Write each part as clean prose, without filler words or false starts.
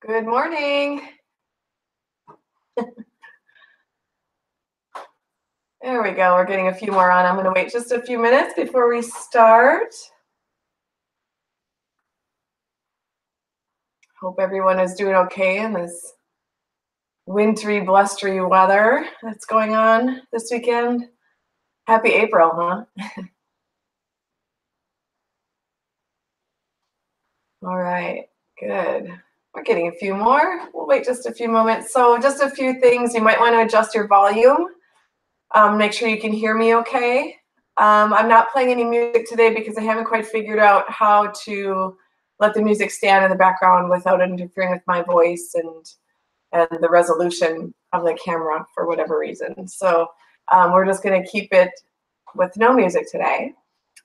Good morning. There we go. We're getting a few more on. I'm going to wait just a few minutes before we start. Hope everyone is doing okay in this wintry, blustery weather that's going on this weekend. Happy April, huh? All right, good. We're getting a few more. We'll wait just a few moments. So just a few things. You might want to adjust your volume. Make sure you can hear me okay. I'm not playing any music today because I haven't quite figured out how to let the music stand in the background without interfering with my voice and the resolution of the camera for whatever reason. So we're just going to keep it with no music today.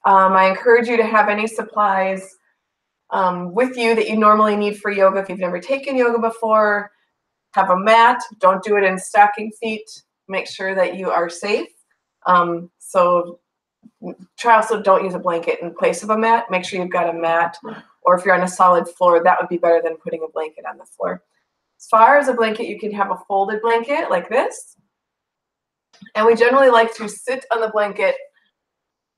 I encourage you to have any supplies with you that you normally need for yoga. If you've never taken yoga before, have a mat. Don't do it in stocking feet. Make sure that you are safe. So try also don't use a blanket in place of a mat. Make sure you've got a mat, or if you're on a solid floor, that would be better than putting a blanket on the floor. As far as a blanket, you can have a folded blanket like this. And we generally like to sit on the blanket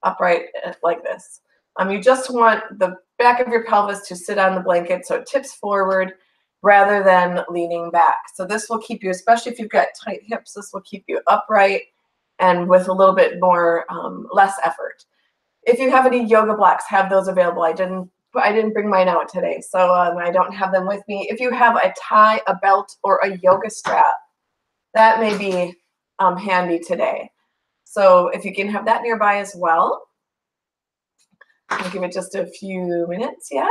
upright like this. You just want the back of your pelvis to sit on the blanket so it tips forward rather than leaning back. So this will keep you, especially if you've got tight hips, this will keep you upright and with a little bit more, less effort. If you have any yoga blocks, have those available. I didn't bring mine out today, so I don't have them with me. If you have a tie, a belt, or a yoga strap, that may be handy today. So if you can have that nearby as well. I'll give it just a few minutes yet.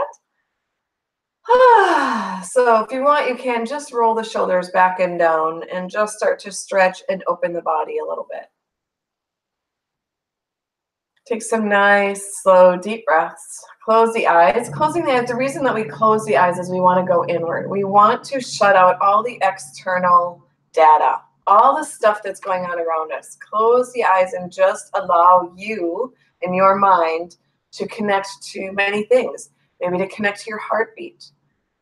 So if you want, you can just roll the shoulders back and down and just start to stretch and open the body a little bit. Take some nice, slow, deep breaths. Close the eyes. Closing the eyes, the reason that we close the eyes is we want to go inward. We want to shut out all the external data, all the stuff that's going on around us. Close the eyes and just allow you in your mind to connect to many things. Maybe to connect to your heartbeat,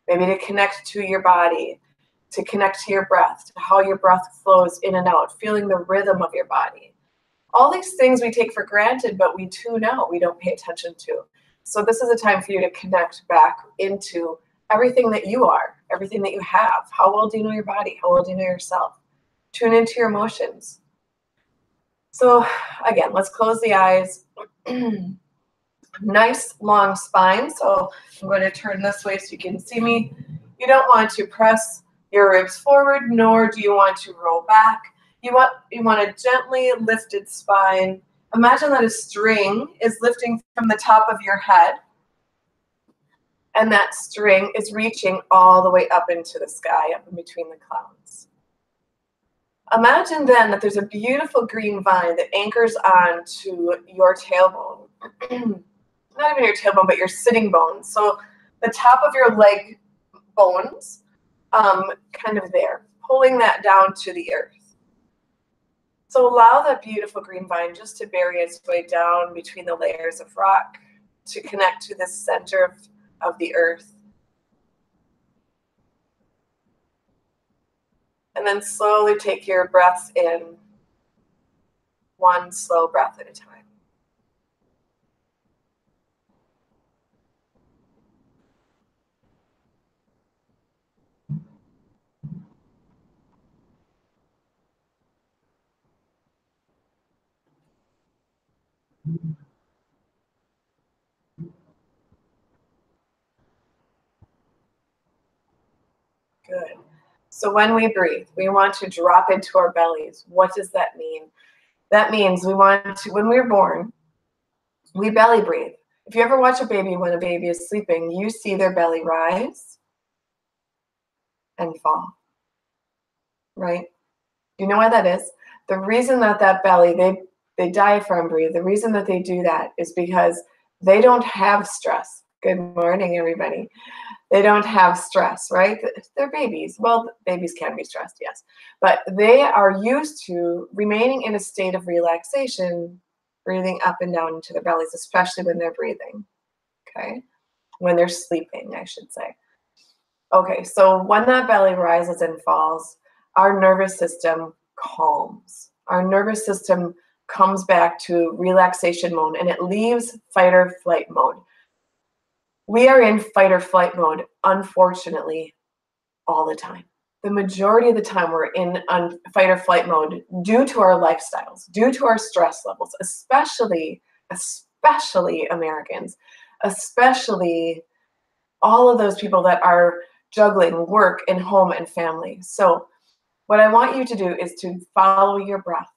maybe to connect to your body, to connect to your breath, to how your breath flows in and out, feeling the rhythm of your body. All these things we take for granted, but we tune out, we don't pay attention to. So this is a time for you to connect back into everything that you are, everything that you have. How well do you know your body? How well do you know yourself? Tune into your emotions. So again, let's close the eyes. Nice long spine. So I'm going to turn this way so you can see me. You don't want to press your ribs forward, nor do you want to roll back. You want a gently lifted spine. Imagine that a string is lifting from the top of your head, and that string is reaching all the way up into the sky, up in between the clouds. Imagine then that there's a beautiful green vine that anchors on to your tailbone. Not even your tailbone, but your sitting bones. So the top of your leg bones, kind of there, pulling that down to the earth. So allow that beautiful green vine just to bury its way down between the layers of rock to connect to the center of the earth. And then slowly take your breaths in, one slow breath at a time. Good. So when we breathe, we want to drop into our bellies. What does that mean? That means we want to, when we're born, we belly breathe. If you ever watch a baby when a baby is sleeping, you see their belly rise and fall, right? You know why that is? The reason that belly, they diaphragm breathe, the reason that they do that is because they don't have stress. Good morning, everybody. They don't have stress, right? They're babies. Well, babies can be stressed, yes. But they are used to remaining in a state of relaxation, breathing up and down into their bellies, especially when they're breathing, okay? When they're sleeping, I should say. Okay, so when that belly rises and falls, our nervous system calms. Our nervous system comes back to relaxation mode and it leaves fight or flight mode. We are in fight or flight mode, unfortunately, all the time. The majority of the time we're in fight or flight mode due to our lifestyles, due to our stress levels, especially Americans, especially all of those people that are juggling work and home and family. So what I want you to do is to follow your breath.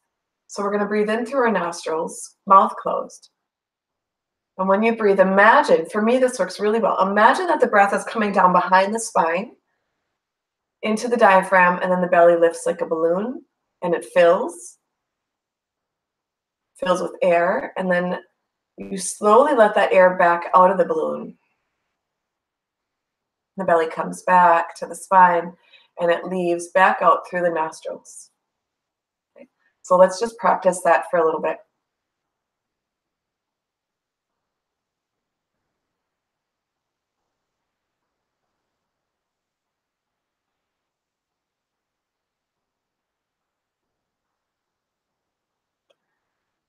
So we're going to breathe in through our nostrils, mouth closed. And when you breathe, imagine, for me this works really well, imagine that the breath is coming down behind the spine into the diaphragm, and then the belly lifts like a balloon and it fills with air, and then you slowly let that air back out of the balloon. The belly comes back to the spine and it leaves back out through the nostrils. Okay. So let's just practice that for a little bit.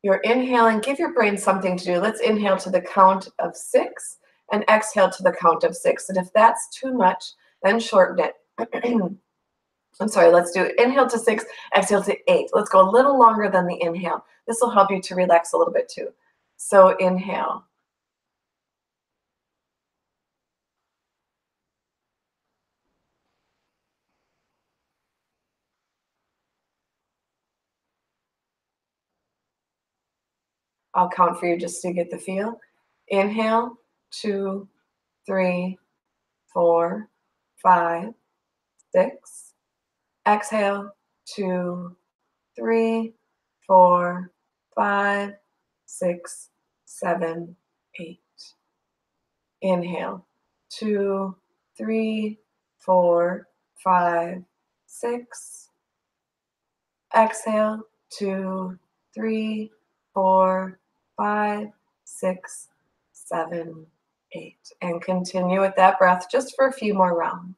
You're inhaling, give your brain something to do. Let's inhale to the count of 6 and exhale to the count of 6. And if that's too much, then shorten it. I'm sorry, let's do inhale to 6, exhale to 8. Let's go a little longer than the inhale. This will help you to relax a little bit too. So inhale. I'll count for you just to get the feel. Inhale, 2, 3, 4, 5, 6. Exhale, 2, 3, 4, 5, 6, 7, 8. Inhale, 2, 3, 4, 5, 6. Exhale, 2, 3, 4, 5, 6, 7, 8. And continue with that breath just for a few more rounds.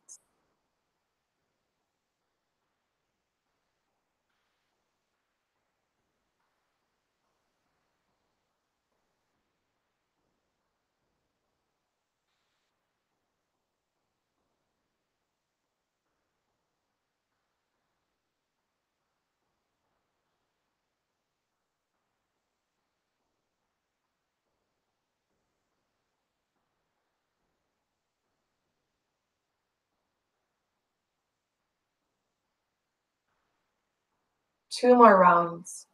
Two more rounds.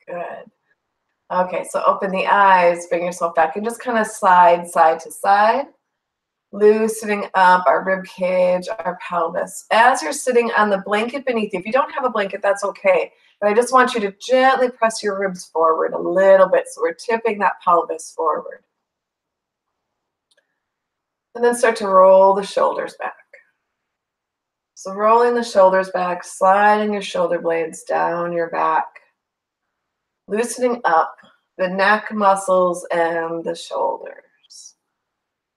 Good. Okay, so open the eyes, bring yourself back, and just kind of slide side to side, loosening up our rib cage, our pelvis. As you're sitting on the blanket beneath you, if you don't have a blanket, that's okay. But I just want you to gently press your ribs forward a little bit, so we're tipping that pelvis forward. And then start to roll the shoulders back. So rolling the shoulders back, sliding your shoulder blades down your back, loosening up the neck muscles and the shoulders.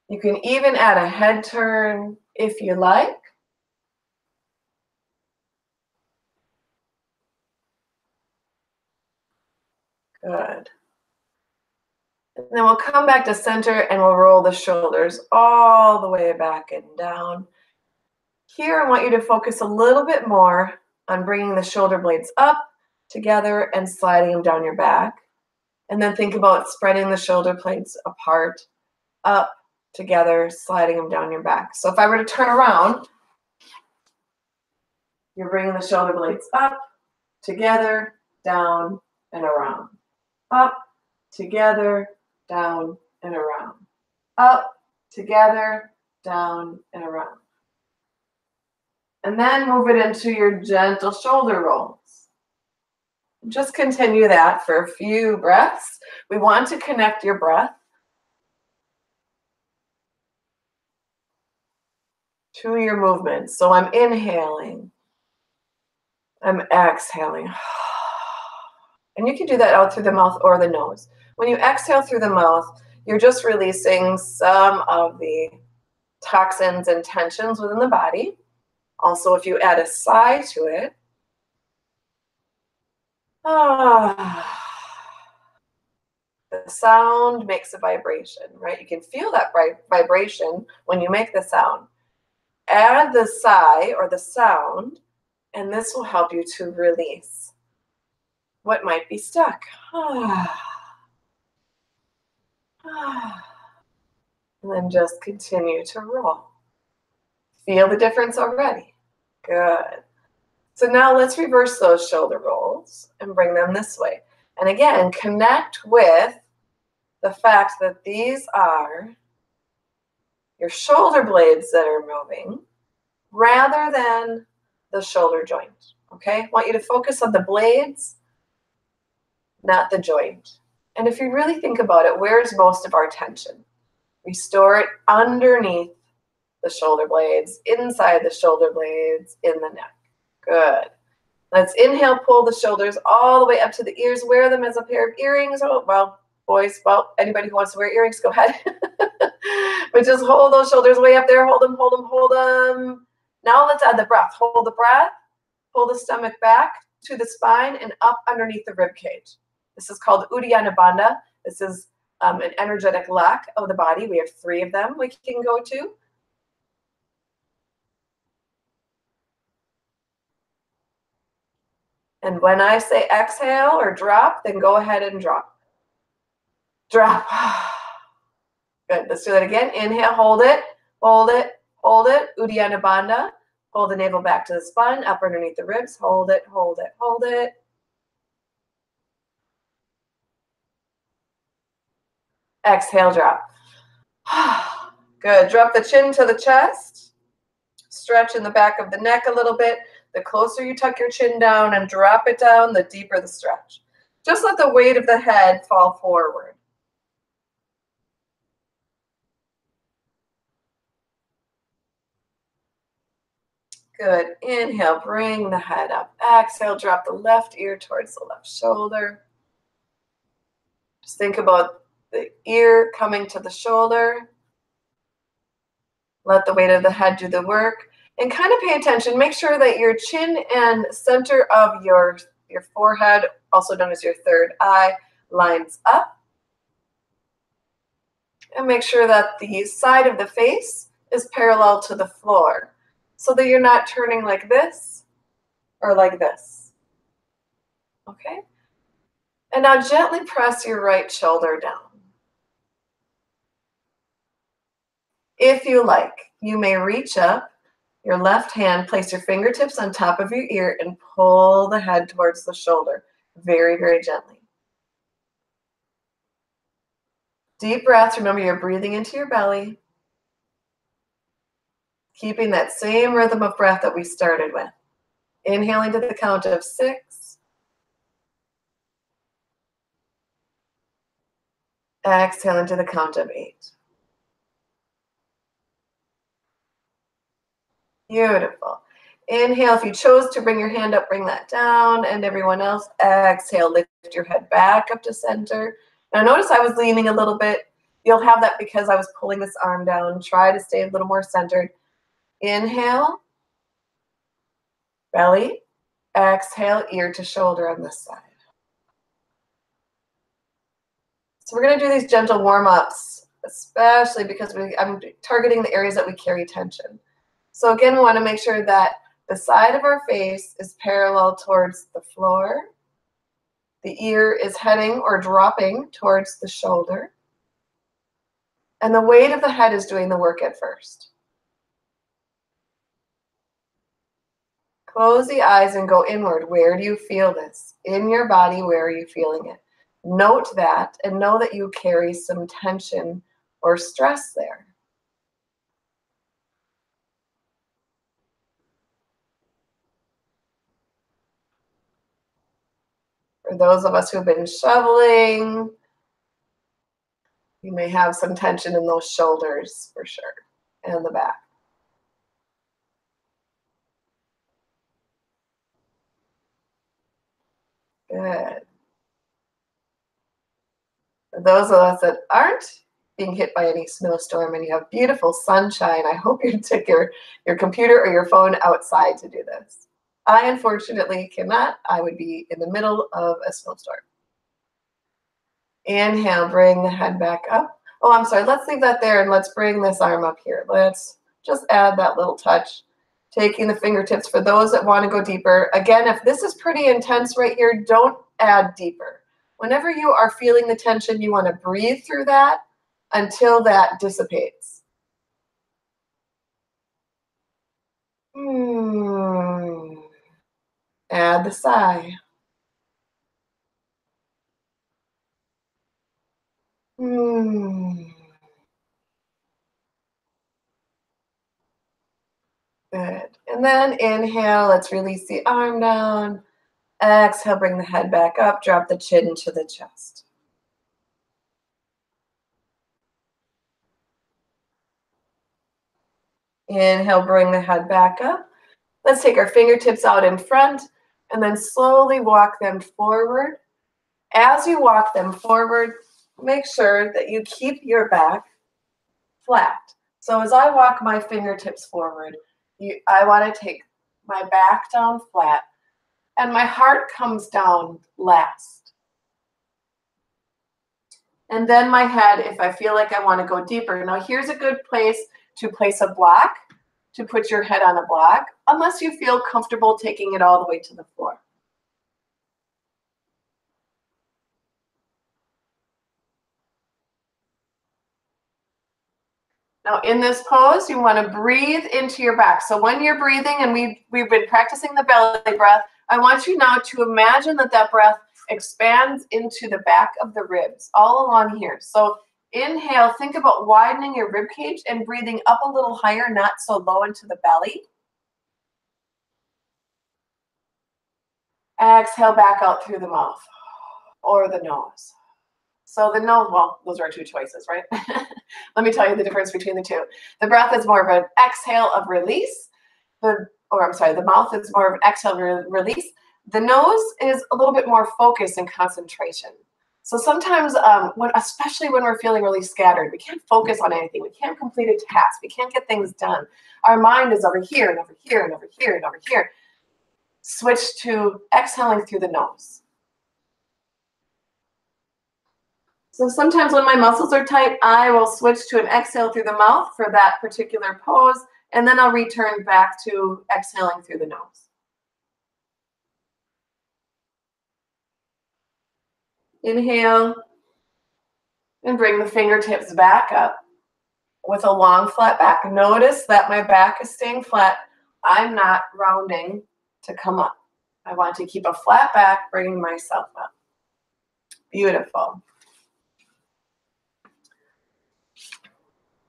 You can even add a head turn if you like. Good. And then we'll come back to center and we'll roll the shoulders all the way back and down. Here, I want you to focus a little bit more on bringing the shoulder blades up together and sliding them down your back. And then think about spreading the shoulder blades apart, up, together, sliding them down your back. So if I were to turn around, you're bringing the shoulder blades up, together, down, and around. Up, together, down, and around. Up, together, down, and around. And then move it into your gentle shoulder rolls. Just continue that for a few breaths. We want to connect your breath to your movements. So I'm inhaling. I'm exhaling. And you can do that out through the mouth or the nose. When you exhale through the mouth, you're just releasing some of the toxins and tensions within the body. Also, if you add a sigh to it, the sound makes a vibration, right? You can feel that vibration when you make the sound. Add the sigh or the sound, and this will help you to release what might be stuck. And then just continue to roll. Feel the difference already. Good. So now let's reverse those shoulder rolls and bring them this way. And again, connect with the fact that these are your shoulder blades that are moving rather than the shoulder joint. Okay? I want you to focus on the blades, not the joint. And if you really think about it, where's most of our tension? We store it underneath the shoulder blades, inside the shoulder blades, in the neck. Good. Let's inhale, pull the shoulders all the way up to the ears. Wear them as a pair of earrings. Oh, well, boys, well, anybody who wants to wear earrings, go ahead. But just hold those shoulders way up there. Hold them, hold them, hold them. Now let's add the breath. Hold the breath. Pull the stomach back to the spine and up underneath the rib cage. This is called Uddiyana Bandha. This is an energetic lock of the body. We have 3 of them we can go to. And when I say exhale or drop, then go ahead and drop. Drop. Good. Let's do that again. Inhale, hold it, hold it, hold it. Uddiyana Bandha. Hold the navel back to the spine, up underneath the ribs. Hold it, hold it, hold it. Exhale, drop. Good. Drop the chin to the chest. Stretch in the back of the neck a little bit. The closer you tuck your chin down and drop it down, the deeper the stretch. Just let the weight of the head fall forward. Good. Inhale, bring the head up. Exhale, drop the left ear towards the left shoulder. Just think about the ear coming to the shoulder. Let the weight of the head do the work. And kind of pay attention. Make sure that your chin and center of your forehead, also known as your third eye, lines up. And make sure that the side of the face is parallel to the floor so that you're not turning like this or like this. Okay? And now gently press your right shoulder down. If you like, you may reach up your left hand, place your fingertips on top of your ear, and pull the head towards the shoulder very, very gently. Deep breaths. Remember, you're breathing into your belly, keeping that same rhythm of breath that we started with. Inhaling to the count of 6. Exhaling to the count of 8. Beautiful. Inhale, if you chose to bring your hand up, bring that down. And everyone else, exhale, lift your head back up to center. Now notice I was leaning a little bit. You'll have that because I was pulling this arm down. Try to stay a little more centered. Inhale, belly. Exhale, ear to shoulder on this side. So we're going to do these gentle warm-ups, especially because I'm targeting the areas that we carry tension. So again, we want to make sure that the side of our face is parallel towards the floor. The ear is heading or dropping towards the shoulder. And the weight of the head is doing the work at first. Close the eyes and go inward. Where do you feel this? In your body, where are you feeling it? Note that and know that you carry some tension or stress there. For those of us who've been shoveling, you may have some tension in those shoulders for sure, and the back. Good. For those of us that aren't being hit by any snowstorm and you have beautiful sunshine, I hope you take your computer or your phone outside to do this. I unfortunately cannot. I would be in the middle of a snowstorm. Inhale, bring the head back up. Oh, I'm sorry, let's leave that there and let's bring this arm up here. Let's just add that little touch. Taking the fingertips for those that want to go deeper. Again, if this is pretty intense right here, don't add deeper. Whenever you are feeling the tension, you want to breathe through that until that dissipates. Add the sigh. Good. And then inhale, let's release the arm down. Exhale, bring the head back up, drop the chin into the chest. Inhale, bring the head back up. Let's take our fingertips out in front and then slowly walk them forward. As you walk them forward, make sure that you keep your back flat. So as I walk my fingertips forward, I want to take my back down flat and my heart comes down last. And then my head, if I feel like I want to go deeper. Now here's a good place to place a block, to put your head on a block, unless you feel comfortable taking it all the way to the floor. Now in this pose, you want to breathe into your back. So when you're breathing, and we've been practicing the belly breath, I want you now to imagine that that breath expands into the back of the ribs, all along here. So inhale, think about widening your rib cage and breathing up a little higher, not so low into the belly. Exhale back out through the mouth or the nose. So the nose, well, those are our two choices, right? Let me tell you the difference between the two. The breath is more of an exhale of release. The mouth is more of an exhale release. The nose is a little bit more focus and concentration. So sometimes, especially when we're feeling really scattered, we can't focus on anything. We can't complete a task. We can't get things done. Our mind is over here and over here and over here and over here. Switch to exhaling through the nose. So sometimes when my muscles are tight, I will switch to an exhale through the mouth for that particular pose, and then I'll return back to exhaling through the nose. Inhale, and bring the fingertips back up with a long, flat back. Notice that my back is staying flat. I'm not rounding to come up. I want to keep a flat back, bringing myself up. Beautiful.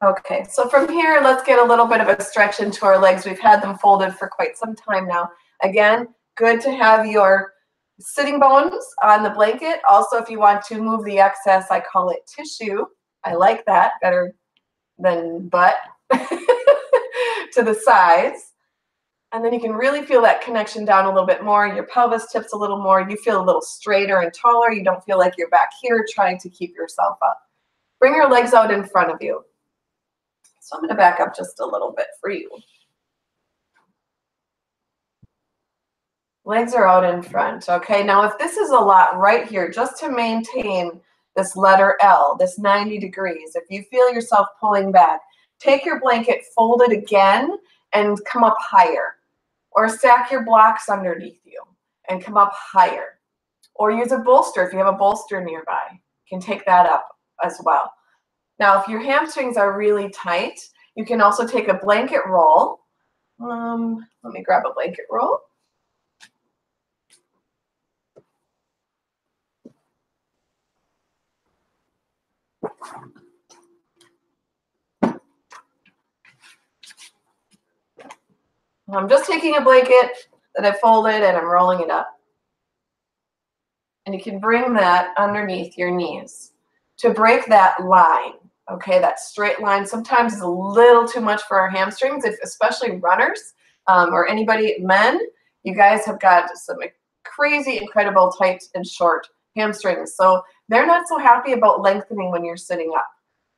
Okay, so from here, let's get a little bit of a stretch into our legs. We've had them folded for quite some time now. Again, good to have your sitting bones on the blanket. Also, if you want to move the excess, I call it tissue. I like that better than butt to the sides. And then you can really feel that connection down a little bit more. Your pelvis tips a little more. You feel a little straighter and taller. You don't feel like you're back here trying to keep yourself up. Bring your legs out in front of you. So I'm going to back up just a little bit for you. Legs are out in front. Okay, now if this is a lot right here, just to maintain this letter L, this 90 degrees, if you feel yourself pulling back, take your blanket, fold it again, and come up higher. Or stack your blocks underneath you and come up higher. Or use a bolster if you have a bolster nearby. You can take that up as well. Now, if your hamstrings are really tight, you can also take a blanket roll. Let me grab a blanket roll. I'm just taking a blanket that I folded and I'm rolling it up. And you can bring that underneath your knees to break that line. Okay, that straight line sometimes is a little too much for our hamstrings, especially runners or anybody, men. You guys have got some crazy, incredible, tight and short hamstrings. So they're not so happy about lengthening when you're sitting up.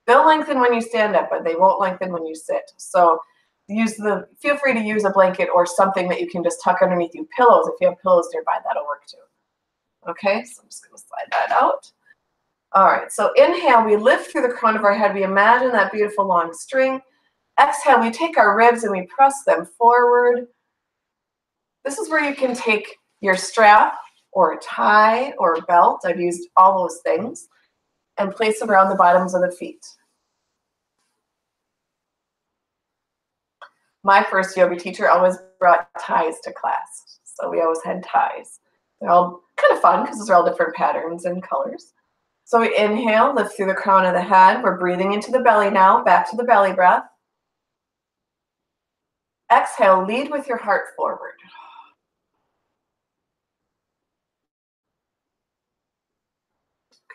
They'll lengthen when you stand up, but they won't lengthen when you sit. So feel free to use a blanket or something that you can just tuck underneath you. Pillows, if you have pillows nearby, that'll work too. Okay, so I'm just going to slide that out. All right, so inhale, we lift through the crown of our head. We imagine that beautiful long string. Exhale, we take our ribs and we press them forward. This is where you can take your strap or a tie or a belt. I've used all those things and place them around the bottoms of the feet. My first yoga teacher always brought ties to class, so we always had ties. They're all kind of fun because they're all different patterns and colors. So we inhale, lift through the crown of the head. We're breathing into the belly now, back to the belly breath. Exhale, lead with your heart forward.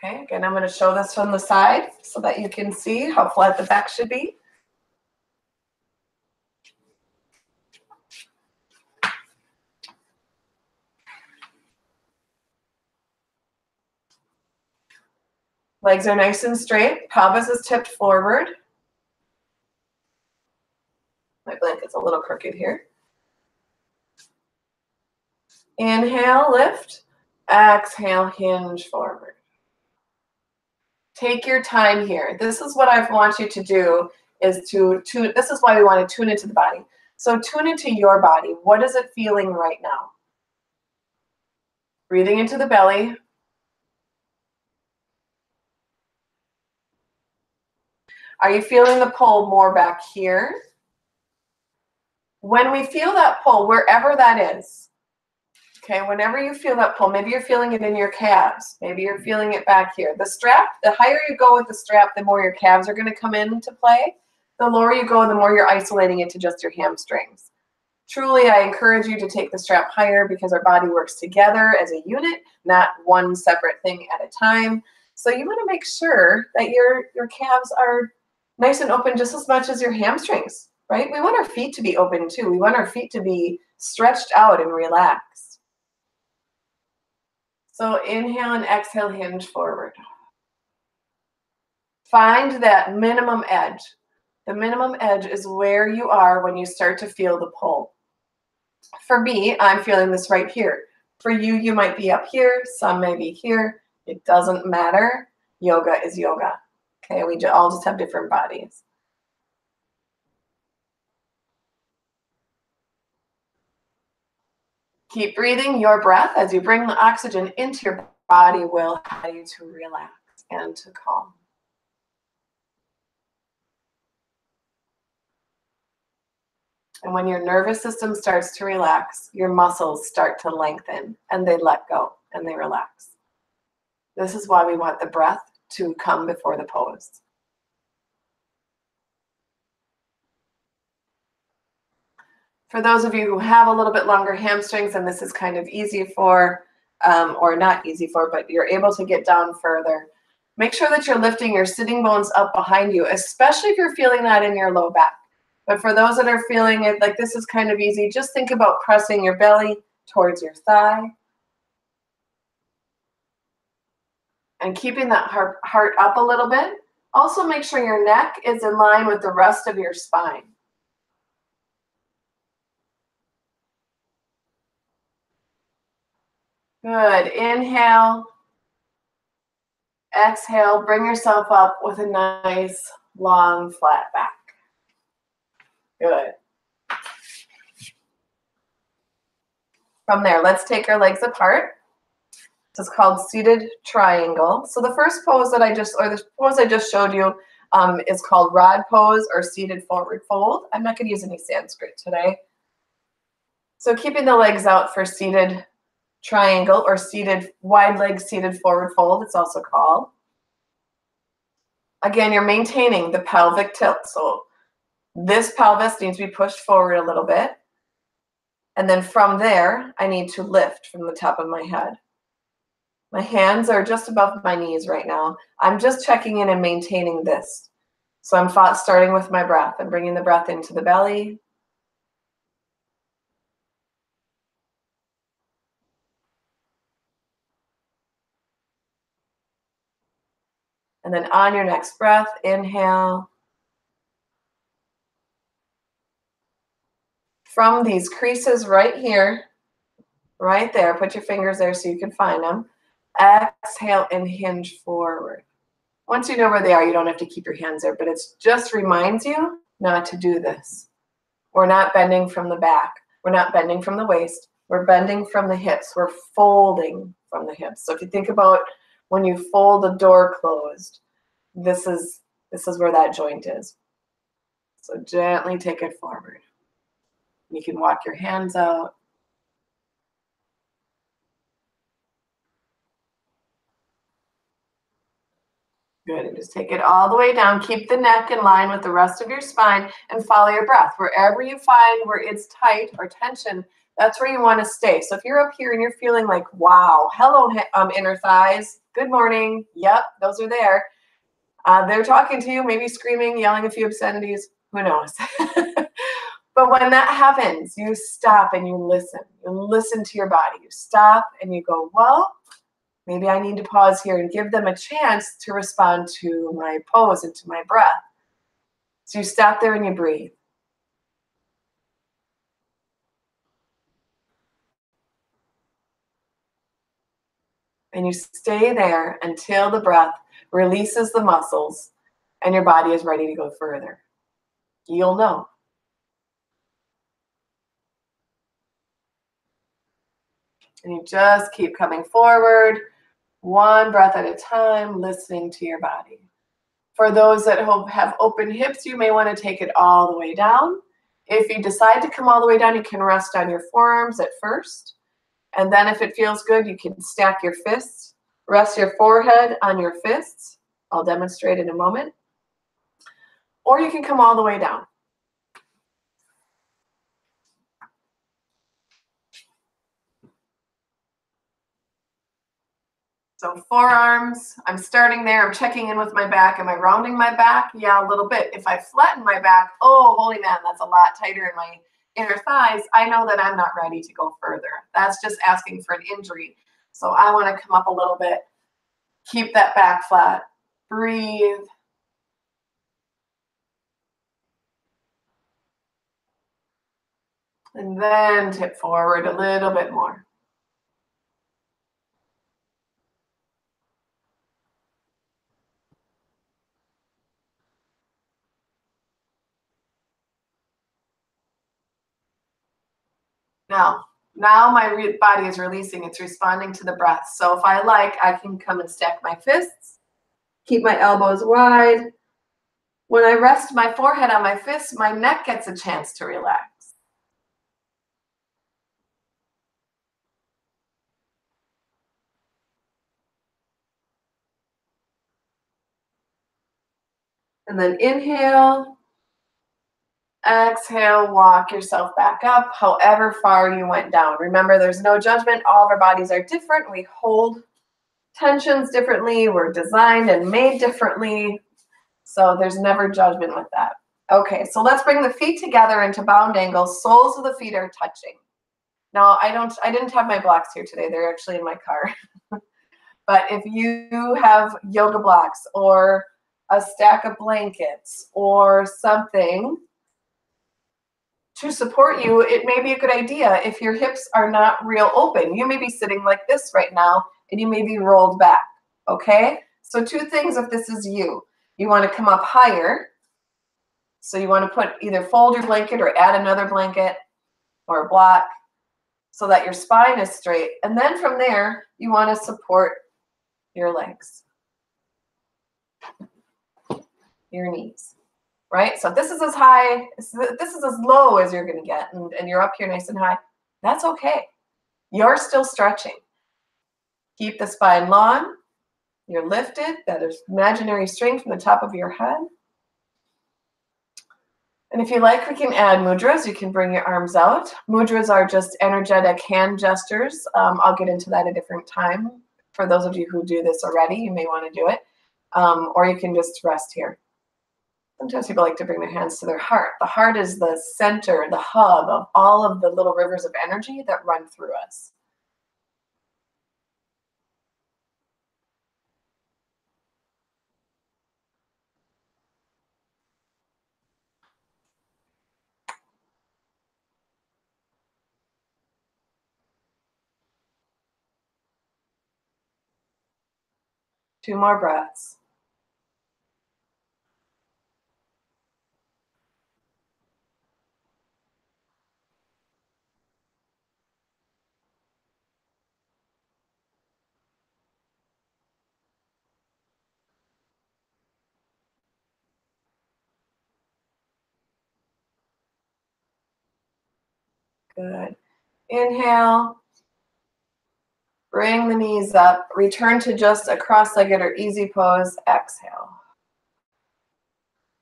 Okay, again, I'm going to show this from the side so that you can see how flat the back should be. Legs are nice and straight. Pelvis is tipped forward. My blanket's a little crooked here. Inhale, lift. Exhale, hinge forward. Take your time here. This is what I want you to do is to tune. This is why we want to tune into the body. So tune into your body. What is it feeling right now? Breathing into the belly. Are you feeling the pull more back here? When we feel that pull, wherever that is, okay, whenever you feel that pull, maybe you're feeling it in your calves, maybe you're feeling it back here. The strap, the higher you go with the strap, the more your calves are going to come into play. The lower you go, the more you're isolating it to just your hamstrings. Truly, I encourage you to take the strap higher because our body works together as a unit, not one separate thing at a time. So you want to make sure that your calves are nice and open just as much as your hamstrings, right? We want our feet to be open too. We want our feet to be stretched out and relaxed. So inhale and exhale, hinge forward. Find that minimum edge. The minimum edge is where you are when you start to feel the pull. For me, I'm feeling this right here. For you, you might be up here. Some may be here. It doesn't matter. Yoga is yoga. Okay, we all just have different bodies. Keep breathing. Your breath as you bring the oxygen into your body will allow you to relax and to calm. And when your nervous system starts to relax, your muscles start to lengthen and they let go and they relax. This is why we want the breath to come before the pose. For those of you who have a little bit longer hamstrings, and this is kind of easy for, or not easy for, but you're able to get down further, make sure that you're lifting your sitting bones up behind you, especially if you're feeling that in your low back. But for those that are feeling it like this is kind of easy, just think about pressing your belly towards your thigh and keeping that heart up a little bit. Also make sure your neck is in line with the rest of your spine. Good. Inhale. Exhale. Bring yourself up with a nice, long, flat back. Good. From there, let's take our legs apart. This is called seated triangle. So the first pose that the pose I just showed you is called rod pose or seated forward fold. I'm not going to use any Sanskrit today. So keeping the legs out for seated triangle or seated wide leg seated forward fold, it's also called. Again, you're maintaining the pelvic tilt. So this pelvis needs to be pushed forward a little bit. And then from there, I need to lift from the top of my head. My hands are just above my knees right now. I'm just checking in and maintaining this. So I'm starting with my breath. I'm bringing the breath into the belly. And then on your next breath, inhale. From these creases right here, right there, put your fingers there so you can find them. Exhale and hinge forward. Once you know where they are, you don't have to keep your hands there, but it just reminds you not to do this. We're not bending from the back. We're not bending from the waist. We're bending from the hips. We're folding from the hips. So if you think about when you fold a door closed, this is where that joint is. So gently take it forward. You can walk your hands out. Good, and just take it all the way down. Keep the neck in line with the rest of your spine and follow your breath. Wherever you find where it's tight or tension, that's where you want to stay. So if you're up here and you're feeling like, wow, hello, inner thighs, good morning. Yep, those are there. They're talking to you, maybe screaming, yelling a few obscenities, who knows? But when that happens, you stop and you listen. You listen to your body. You stop and you go, well, maybe I need to pause here and give them a chance to respond to my pose and to my breath. So you stop there and you breathe. And you stay there until the breath releases the muscles and your body is ready to go further. You'll know. And you just keep coming forward, one breath at a time, listening to your body. For those that have open hips, you may want to take it all the way down. If you decide to come all the way down, you can rest on your forearms at first. And then if it feels good, you can stack your fists. Rest your forehead on your fists. I'll demonstrate in a moment. Or you can come all the way down. So forearms, I'm starting there. I'm checking in with my back. Am I rounding my back? Yeah, a little bit. If I flatten my back, oh, holy man, that's a lot tighter in my inner thighs. I know that I'm not ready to go further. That's just asking for an injury. So I want to come up a little bit. Keep that back flat. Breathe. And then tip forward a little bit more. Now my body is releasing. It's responding to the breath. So if I like, I can come and stack my fists, keep my elbows wide. When I rest my forehead on my fists, my neck gets a chance to relax. And then inhale, exhale, walk yourself back up, however far you went down. Remember, there's no judgment. All of our bodies are different. We hold tensions differently. We're designed and made differently. So there's never judgment with that. Okay, so let's bring the feet together into bound angle. Soles of the feet are touching. Now, I didn't have my blocks here today. They're actually in my car. But if you have yoga blocks or a stack of blankets or something to support you, it may be a good idea if your hips are not real open. You may be sitting like this right now and you may be rolled back, okay? So two things if this is you. You want to come up higher. So you want to either fold your blanket or add another blanket or a block so that your spine is straight. And then from there, you want to support your legs, your knees, right? So if this is as high, this is as low as you're going to get, and you're up here nice and high, that's okay. You're still stretching. Keep the spine long. You're lifted. That is imaginary string from the top of your head. And if you like, we can add mudras. You can bring your arms out. Mudras are just energetic hand gestures. I'll get into that a different time For those of you who do this already, you may want to do it. Or you can just rest here. Sometimes people like to bring their hands to their heart. The heart is the center, the hub of all of the little rivers of energy that run through us. Two more breaths. Good. Inhale. Bring the knees up. Return to just a cross-legged or easy pose. Exhale.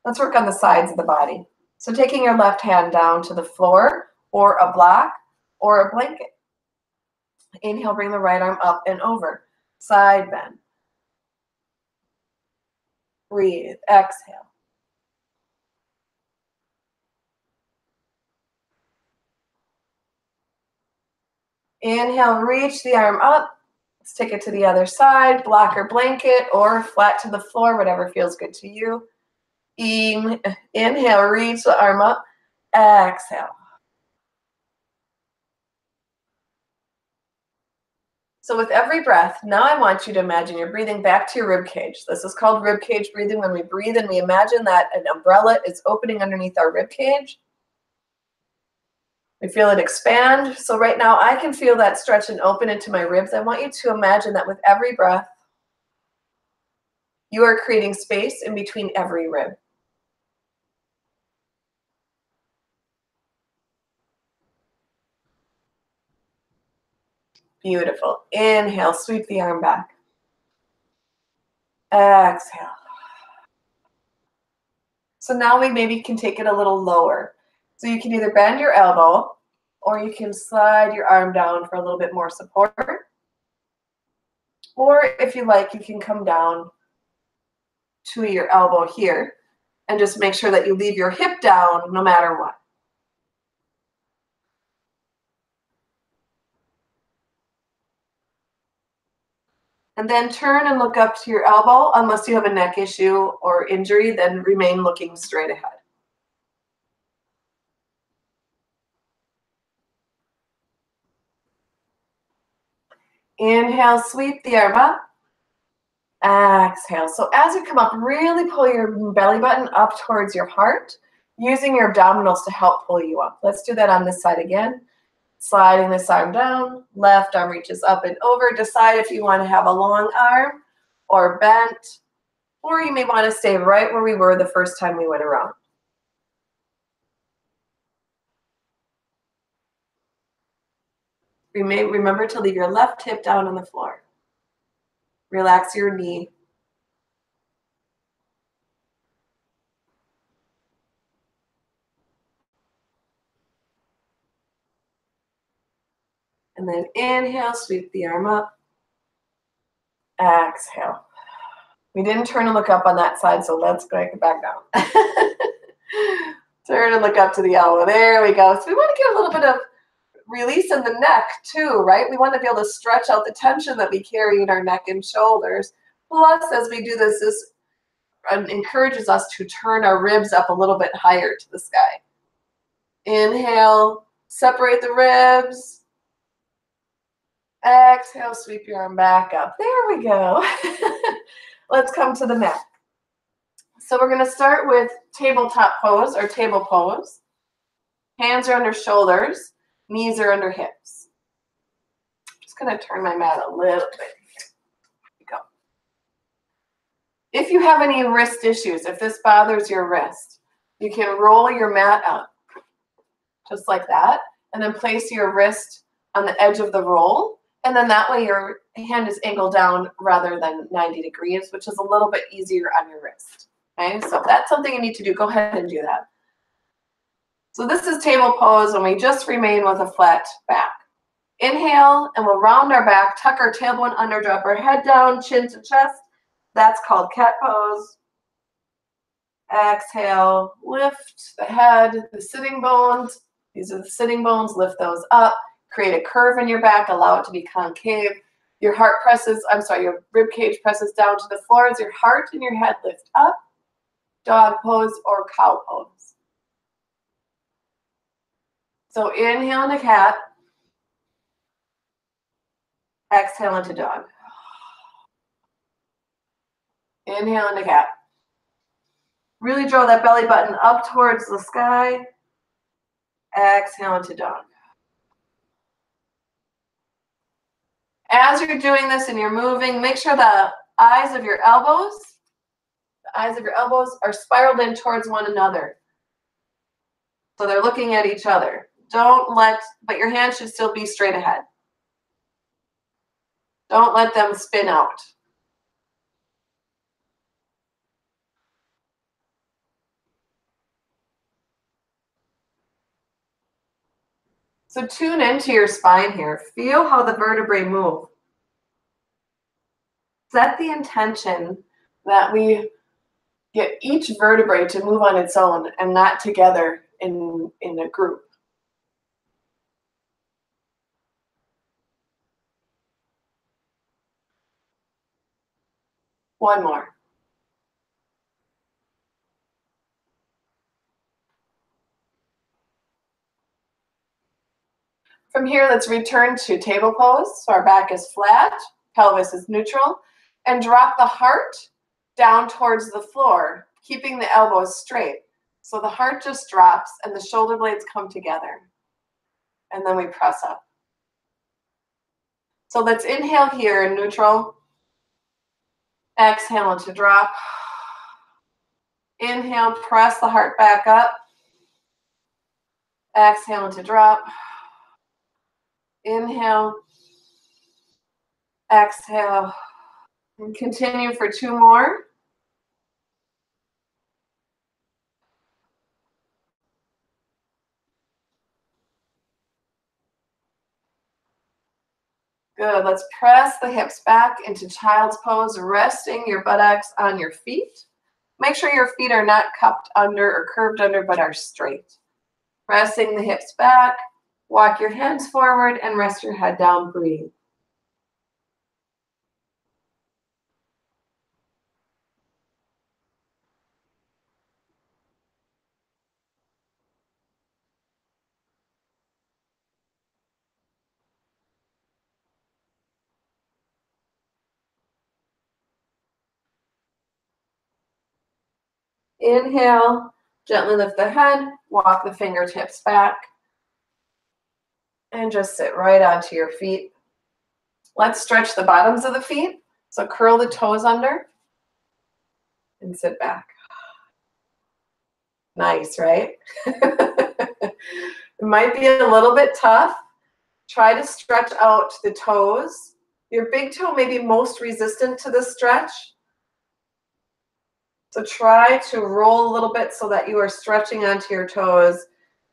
Let's work on the sides of the body. So taking your left hand down to the floor or a block or a blanket. Inhale, bring the right arm up and over. Side bend. Breathe. Exhale. Inhale, reach the arm up. Let's take it to the other side. Block or blanket or flat to the floor, whatever feels good to you. Inhale, reach the arm up. Exhale. So with every breath, now I want you to imagine you're breathing back to your rib cage. This is called rib cage breathing. When we breathe and we imagine that an umbrella is opening underneath our rib cage. We feel it expand. So right now I can feel that stretch and open into my ribs. I want you to imagine that with every breath, you are creating space in between every rib. Beautiful. Inhale, sweep the arm back. Exhale. So now we maybe can take it a little lower. So you can either bend your elbow or you can slide your arm down for a little bit more support. Or if you like, you can come down to your elbow here and just make sure that you leave your hip down no matter what. And then turn and look up to your elbow. Unless you have a neck issue or injury, then remain looking straight ahead. Inhale, sweep the arm up. Exhale. So as you come up, really pull your belly button up towards your heart, using your abdominals to help pull you up. Let's do that on this side again. Sliding this arm down, left arm reaches up and over. Decide if you want to have a long arm or bent, or you may want to stay right where we were the first time we went around. Remember to leave your left hip down on the floor. Relax your knee. And then inhale, sweep the arm up. Exhale. We didn't turn and look up on that side, so let's break it back down. Turn and look up to the elbow. There we go. So we want to get a little bit of release in the neck too, right? We want to be able to stretch out the tension that we carry in our neck and shoulders. Plus, as we do this, this encourages us to turn our ribs up a little bit higher to the sky. Inhale, separate the ribs. Exhale, sweep your arm back up. There we go. Let's come to the neck. So we're going to start with tabletop pose or table pose. Hands are under shoulders, knees are under hips. I'm just going to turn my mat a little bit. Here we go. If you have any wrist issues, if this bothers your wrist, you can roll your mat up just like that, and then place your wrist on the edge of the roll. And then that way your hand is angled down rather than 90 degrees, which is a little bit easier on your wrist. Okay, so if that's something you need to do, go ahead and do that. So this is table pose, and we just remain with a flat back. Inhale, and we'll round our back, tuck our tailbone under, drop our head down, chin to chest. That's called cat pose. Exhale, lift the head, the sitting bones. These are the sitting bones, lift those up. Create a curve in your back, allow it to be concave. Your your rib cage presses down to the floor as your heart and your head lift up. Dog pose or cow pose. So inhale into cat. Exhale into dog. Inhale into cat. Really draw that belly button up towards the sky. Exhale into dog. As you're doing this and you're moving, make sure the eyes of your elbows are spiraled in towards one another. So they're looking at each other. But your hands should still be straight ahead. Don't let them spin out. So tune into your spine here. Feel how the vertebrae move. Set the intention that we get each vertebrae to move on its own and not together in a group. One more. From here, let's return to table pose. So our back is flat, pelvis is neutral, and drop the heart down towards the floor, keeping the elbows straight. So the heart just drops and the shoulder blades come together. And then we press up. So let's inhale here in neutral. Exhale into drop. Inhale, press the heart back up. Exhale into drop. Inhale. Exhale. And continue for 2 more. Good. Let's press the hips back into child's pose, resting your buttocks on your feet. Make sure your feet are not cupped under or curved under, but are straight. Pressing the hips back, walk your hands forward and rest your head down, breathe. Inhale, gently lift the head, walk the fingertips back, and just sit right onto your feet. Let's stretch the bottoms of the feet. So curl the toes under and sit back. Nice, right? It might be a little bit tough. Try to stretch out the toes. Your big toe may be most resistant to this stretch. So try to roll a little bit so that you are stretching onto your toes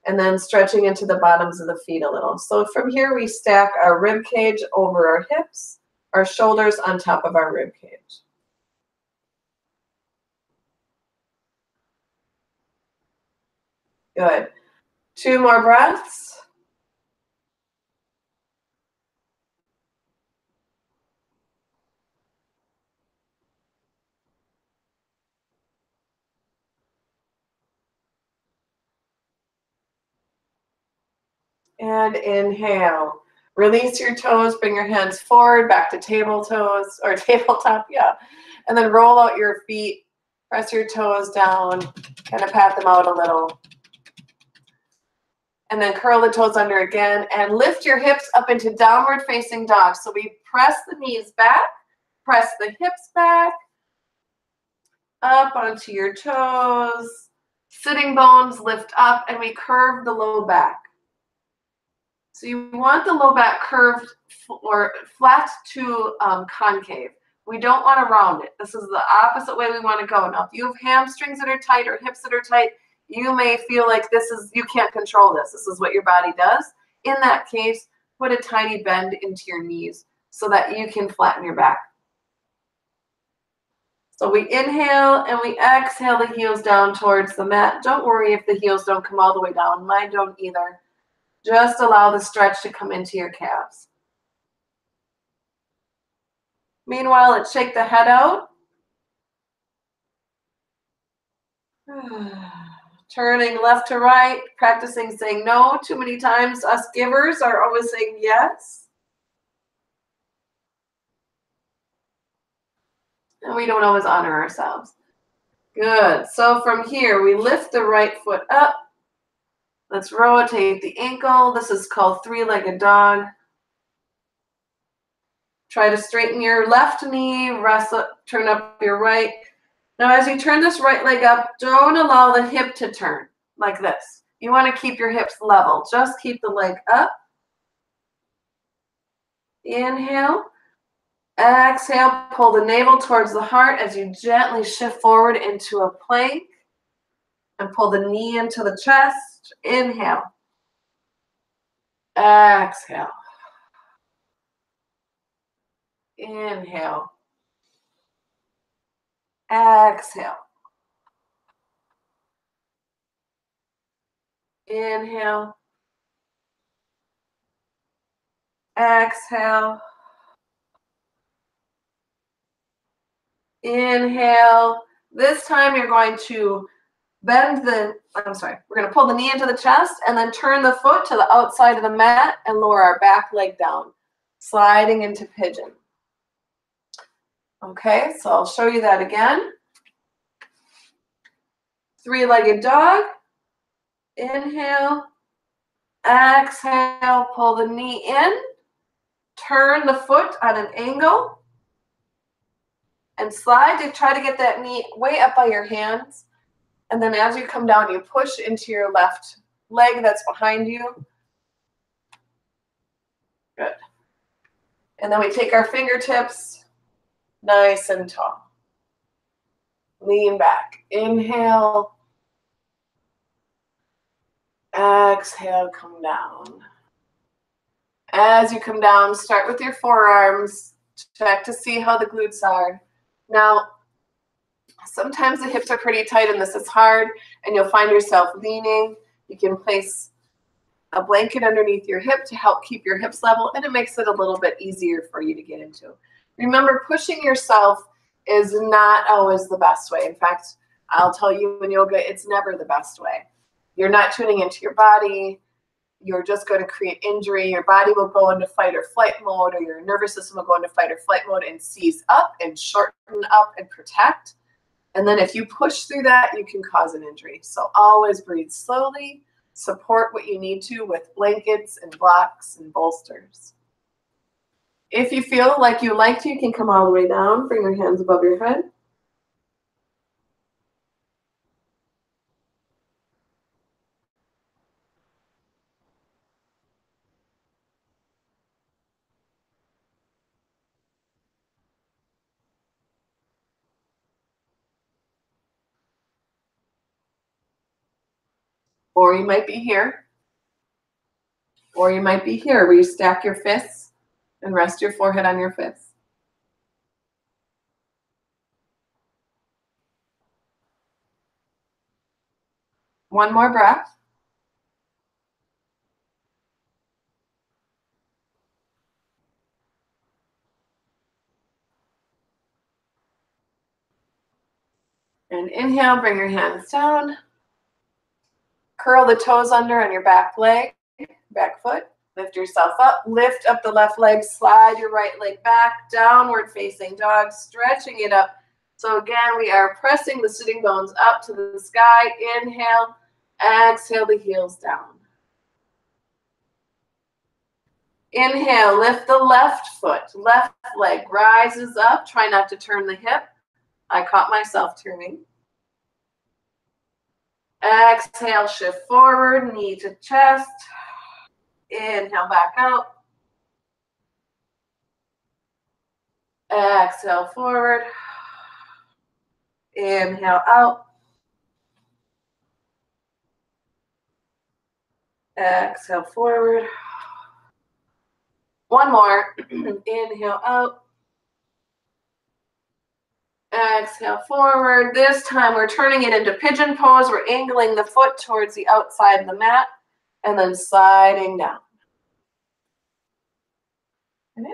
and then stretching into the bottoms of the feet a little. So from here, we stack our rib cage over our hips, our shoulders on top of our rib cage. Good. 2 more breaths. And inhale. Release your toes, bring your hands forward, back to table toes, or tabletop, yeah. And then roll out your feet, press your toes down, kind of pat them out a little. And then curl the toes under again, and lift your hips up into downward facing dog. So we press the knees back, press the hips back, up onto your toes. Sitting bones lift up, and we curve the low back. So you want the low back curved or flat to concave. We don't want to round it. This is the opposite way we want to go. Now, if you have hamstrings that are tight or hips that are tight, you may feel like you can't control this. This is what your body does. In that case, put a tiny bend into your knees so that you can flatten your back. So we inhale and we exhale the heels down towards the mat. Don't worry if the heels don't come all the way down. Mine don't either. Just allow the stretch to come into your calves. Meanwhile, let's shake the head out. Turning left to right, practicing saying no too many times. Us givers are always saying yes. And we don't always honor ourselves. Good. So from here, we lift the right foot up. Let's rotate the ankle. This is called three-legged dog. Try to straighten your left knee, rest up, turn up your right. Now, as you turn this right leg up, don't allow the hip to turn like this. You want to keep your hips level. Just keep the leg up. Inhale. Exhale, pull the navel towards the heart as you gently shift forward into a plank and pull the knee into the chest. Inhale. Exhale. Inhale. Exhale. Inhale. Exhale. Inhale. This time you're going to we're going to pull the knee into the chest and then turn the foot to the outside of the mat and lower our back leg down, sliding into pigeon. Okay, so I'll show you that again. Three-legged dog. Inhale. Exhale, pull the knee in. Turn the foot at an angle. And slide to try to get that knee way up by your hands. And then as you come down, you push into your left leg that's behind you. Good. And then we take our fingertips nice and tall. Lean back. Inhale. Exhale, come down. As you come down, start with your forearms. Check to see how the glutes are. Now, sometimes the hips are pretty tight and this is hard and you'll find yourself leaning. You can place a blanket underneath your hip to help keep your hips level, and it makes it a little bit easier for you to get into. Remember, pushing yourself is not always the best way. In fact, I'll tell you in yoga, it's never the best way. You're not tuning into your body. You're just going to create injury. Your body will go into fight or flight mode, or your nervous system will go into fight or flight mode and seize up and shorten up and protect. And then if you push through that, you can cause an injury. So always breathe slowly. Support what you need to with blankets and blocks and bolsters. If you feel like you like to, you can come all the way down. Bring your hands above your head. Or you might be here. Or you might be here where you stack your fists and rest your forehead on your fists. One more breath. And inhale, bring your hands down. Curl the toes under on your back leg, back foot. Lift yourself up. Lift up the left leg. Slide your right leg back. Downward facing dog. Stretching it up. So again, we are pressing the sitting bones up to the sky. Inhale. Exhale the heels down. Inhale. Lift the left foot. Left leg rises up. Try not to turn the hip. I caught myself turning. Exhale, shift forward, knee to chest. Inhale, back out. Exhale, forward. Inhale, out. Exhale, forward. One more. Inhale out. Exhale forward. This time we're turning it into pigeon pose. We're angling the foot towards the outside of the mat and then sliding down. Okay.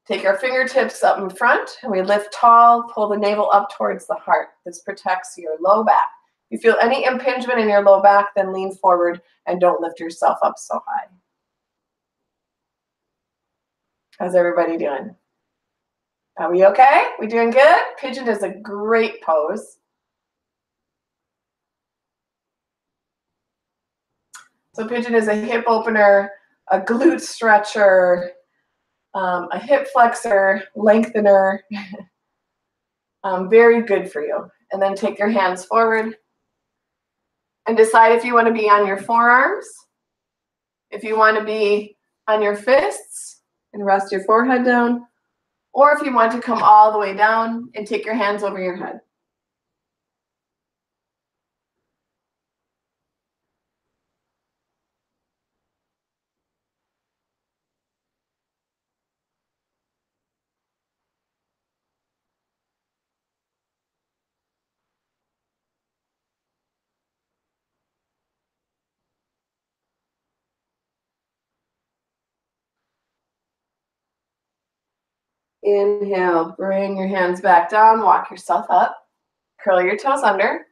Take our fingertips up in front and we lift tall, pull the navel up towards the heart. This protects your low back. If you feel any impingement in your low back, then lean forward and don't lift yourself up so high. How's everybody doing? Are we okay? We doing good? Pigeon is a great pose. So pigeon is a hip opener, a glute stretcher, a hip flexor, lengthener. Very good for you. And then take your hands forward and decide if you want to be on your forearms, if you want to be on your fists and rest your forehead down, or if you want to come all the way down and take your hands over your head. Inhale, bring your hands back down, walk yourself up, curl your toes under,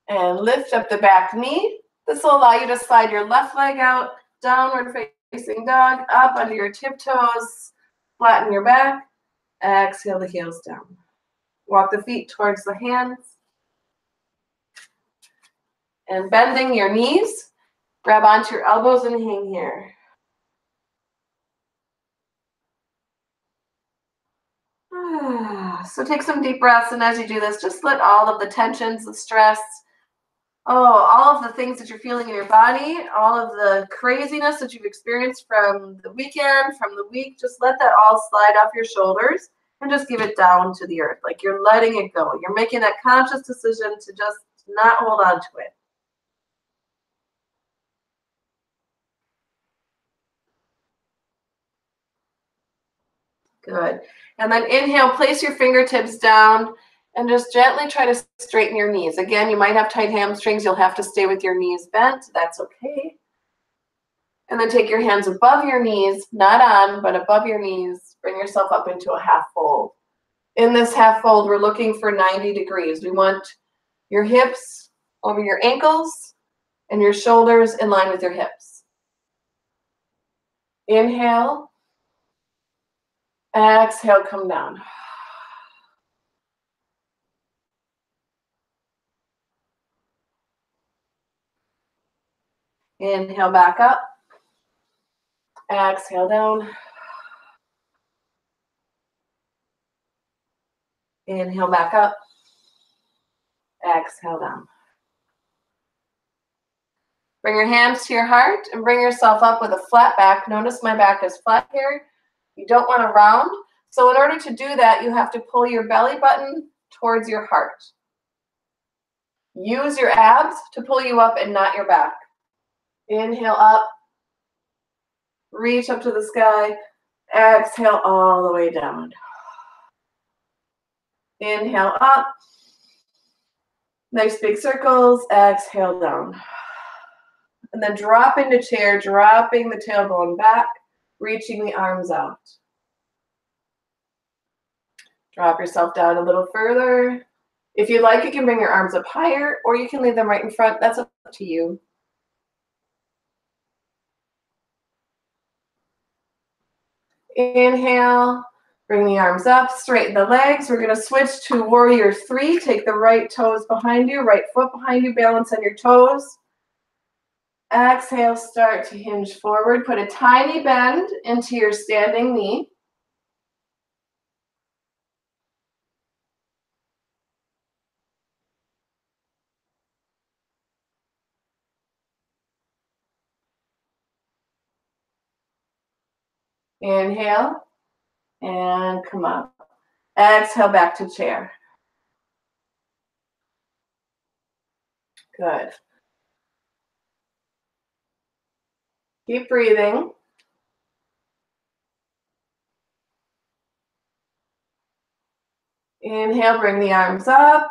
and lift up the back knee. This will allow you to slide your left leg out, downward facing dog, up under your tiptoes, flatten your back, exhale the heels down. Walk the feet towards the hands, and bending your knees, grab onto your elbows and hang here. So take some deep breaths, and as you do this, just let all of the tensions, the stress, all of the things that you're feeling in your body, all of the craziness that you've experienced from the weekend, from the week, just let that all slide off your shoulders and just give it down to the earth. Like you're letting it go. You're making that conscious decision to just not hold on to it. Good. And then inhale, place your fingertips down and just gently try to straighten your knees. Again, you might have tight hamstrings. You'll have to stay with your knees bent. That's okay. And then take your hands above your knees, not on, but above your knees. Bring yourself up into a half fold. In this half fold, we're looking for 90 degrees. We want your hips over your ankles and your shoulders in line with your hips. Inhale. Exhale, come down. Inhale back up. Exhale down. Inhale back up. Exhale down. Bring your hands to your heart and bring yourself up with a flat back. Notice my back is flat here. You don't want to round. So in order to do that, you have to pull your belly button towards your heart. Use your abs to pull you up and not your back. Inhale up. Reach up to the sky. Exhale all the way down. Inhale up. Nice big circles. Exhale down. And then drop into chair, dropping the tailbone back, reaching the arms out. Drop yourself down a little further. If you like, you can bring your arms up higher, or you can leave them right in front. That's up to you. Inhale, bring the arms up, straighten the legs. We're going to switch to warrior three. Take the right toes behind you, right foot behind you, balance on your toes. Exhale, start to hinge forward. Put a tiny bend into your standing knee. Inhale, and come up. Exhale, back to chair. Good. Keep breathing. Inhale, bring the arms up.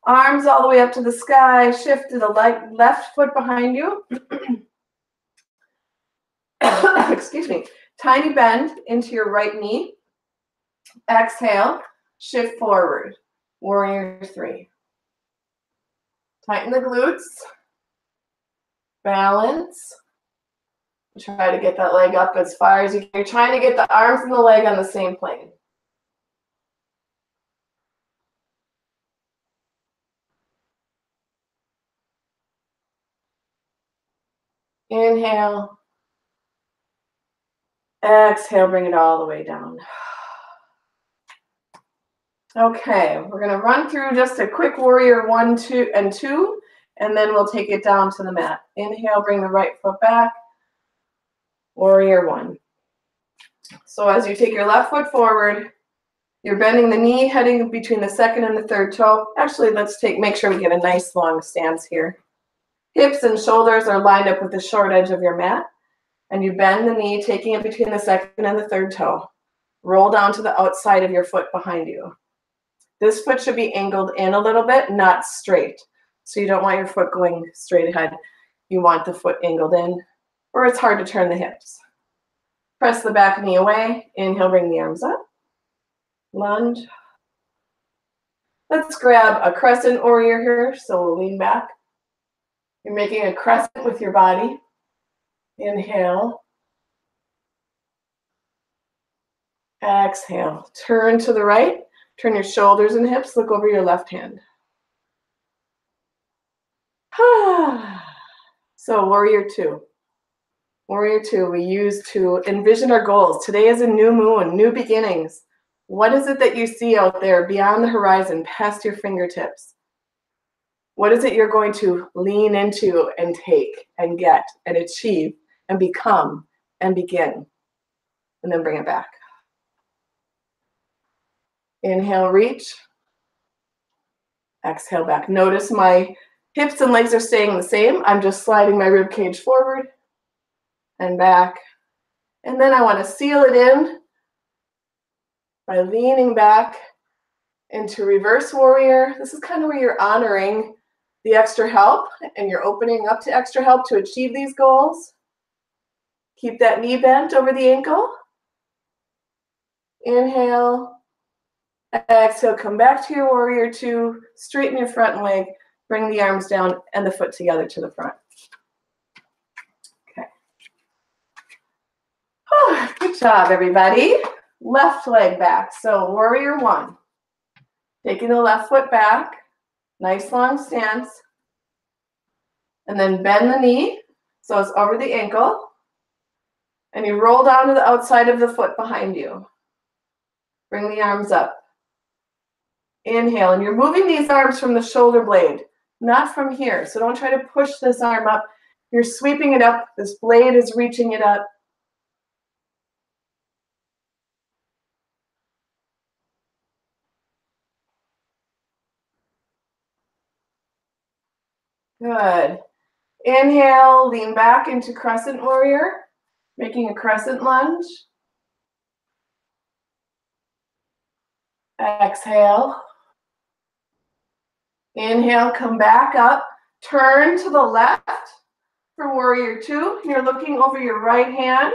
Arms all the way up to the sky. Shift to the left foot behind you. Excuse me. Tiny bend into your right knee. Exhale, shift forward. Warrior 3. Tighten the glutes. Balance. Try to get that leg up as far as you can. You're trying to get the arms and the leg on the same plane. Inhale. Exhale, bring it all the way down. Okay, we're going to run through just a quick warrior 1, 2, and 2, and then we'll take it down to the mat. Inhale, bring the right foot back. Warrior 1. So as you take your left foot forward, you're bending the knee, heading between the second and the third toe. Actually, make sure we get a nice long stance here. Hips and shoulders are lined up with the short edge of your mat, and you bend the knee, taking it between the second and the third toe. Roll down to the outside of your foot behind you. This foot should be angled in a little bit, not straight. So you don't want your foot going straight ahead. You want the foot angled in, or it's hard to turn the hips. Press the back knee away. Inhale, bring the arms up. Lunge. Let's grab a crescent warrior here. So we'll lean back. You're making a crescent with your body. Inhale. Exhale. Turn to the right. Turn your shoulders and hips. Look over your left hand. So warrior 2. Warrior 2, we use to envision our goals. Today is a new moon, new beginnings. What is it that you see out there beyond the horizon, past your fingertips? What is it you're going to lean into and take and get and achieve and become and begin? And then bring it back. Inhale, reach. Exhale back. Notice my hips and legs are staying the same. I'm just sliding my rib cage forward and back. And then I want to seal it in by leaning back into reverse warrior. This is kind of where you're honoring the extra help and you're opening up to extra help to achieve these goals. Keep that knee bent over the ankle. Inhale. Exhale, come back to your warrior 2. Straighten your front leg. Bring the arms down and the foot together to the front. Okay. Oh, good job, everybody. Left leg back. So warrior 1. Taking the left foot back. Nice long stance. And then bend the knee so it's over the ankle. And you roll down to the outside of the foot behind you. Bring the arms up. Inhale, and you're moving these arms from the shoulder blade, not from here. So don't try to push this arm up. You're sweeping it up. This blade is reaching it up. Good. Inhale, lean back into crescent warrior, making a crescent lunge. Exhale. Inhale, come back up. Turn to the left for warrior 2. You're looking over your right hand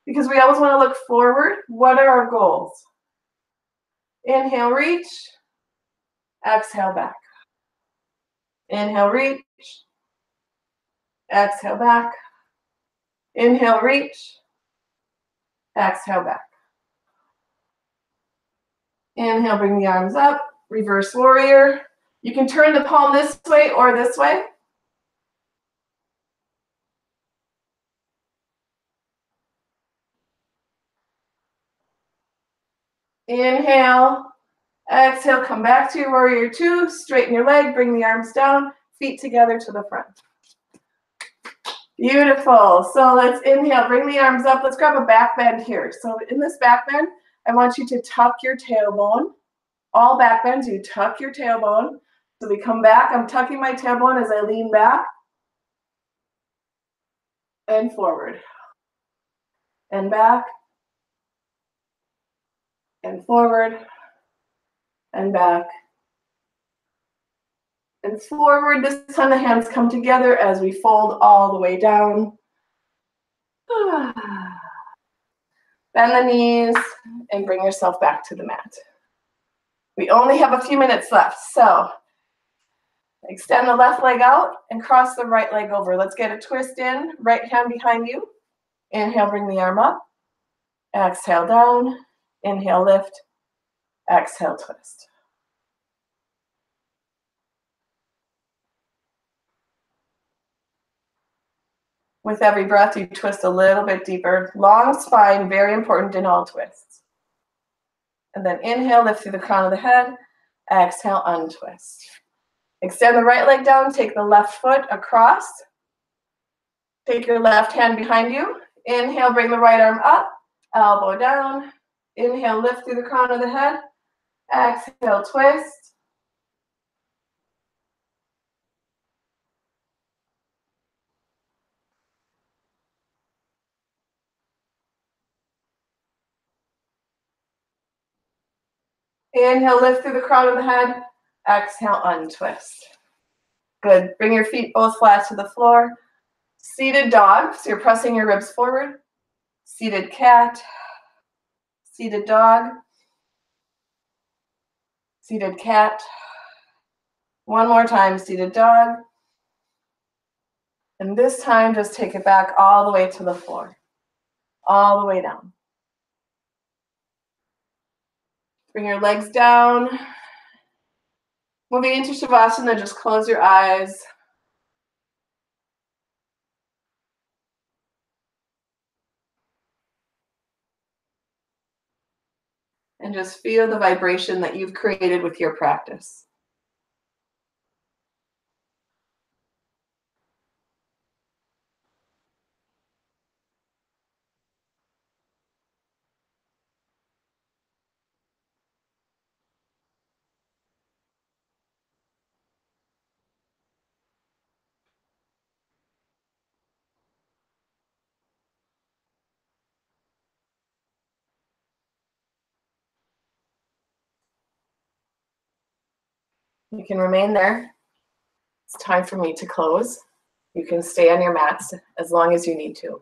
because we always want to look forward. What are our goals? Inhale, reach. Exhale, back. Inhale, reach. Exhale, back. Inhale, reach. Exhale, back. Inhale, bring the arms up. Reverse warrior. You can turn the palm this way or this way. Inhale. Exhale, come back to your warrior 2. Straighten your leg, bring the arms down, feet together to the front. Beautiful. So let's inhale, bring the arms up. Let's grab a back bend here. So in this back bend, I want you to tuck your tailbone. All back bends, you tuck your tailbone. So we come back. I'm tucking my tailbone as I lean back and forward and back and forward and back and forward. This time the hands come together as we fold all the way down. Bend the knees and bring yourself back to the mat. We only have a few minutes left, so extend the left leg out and cross the right leg over. Let's get a twist in. Right hand behind you. Inhale, bring the arm up. Exhale, down. Inhale, lift. Exhale, twist. With every breath, you twist a little bit deeper. Long spine, very important in all twists. And then inhale, lift through the crown of the head. Exhale, untwist. Extend the right leg down. Take the left foot across. Take your left hand behind you. Inhale, bring the right arm up. Elbow down. Inhale, lift through the crown of the head. Exhale, twist. Inhale, lift through the crown of the head. Exhale, untwist. Good. Bring your feet both flat to the floor. Seated dog, so you're pressing your ribs forward. Seated cat. Seated dog. Seated cat. One more time, seated dog. And this time, just take it back all the way to the floor. All the way down. Bring your legs down. Moving into Shavasana, just close your eyes. And just feel the vibration that you've created with your practice. You can remain there. It's time for me to close. You can stay on your mats as long as you need to.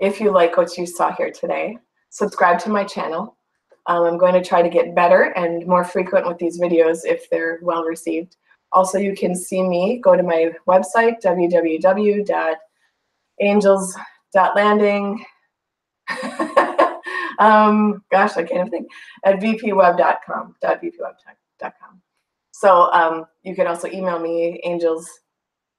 If you like what you saw here today, subscribe to my channel. I'm going to try to get better and more frequent with these videos if they're well received. Also, you can see me, go to my website, www.ahhhhhh.landing. Gosh, I can't even think, at vpweb.com. So you can also email me, I'm going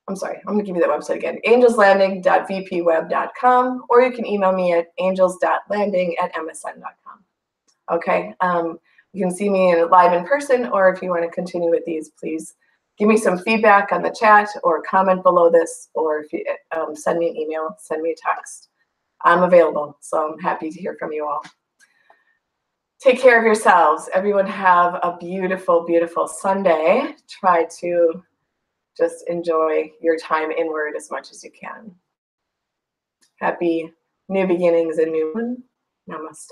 to give you that website again, angelslanding.vpweb.com, or you can email me at angels.landing@msn.com. Okay, you can see me live in person, or if you want to continue with these, please give me some feedback on the chat or comment below this, or if you send me an email, send me a text. I'm available, so I'm happy to hear from you all. Take care of yourselves. Everyone have a beautiful, beautiful Sunday. Try to just enjoy your time inward as much as you can. Happy new beginnings and new one. Namaste.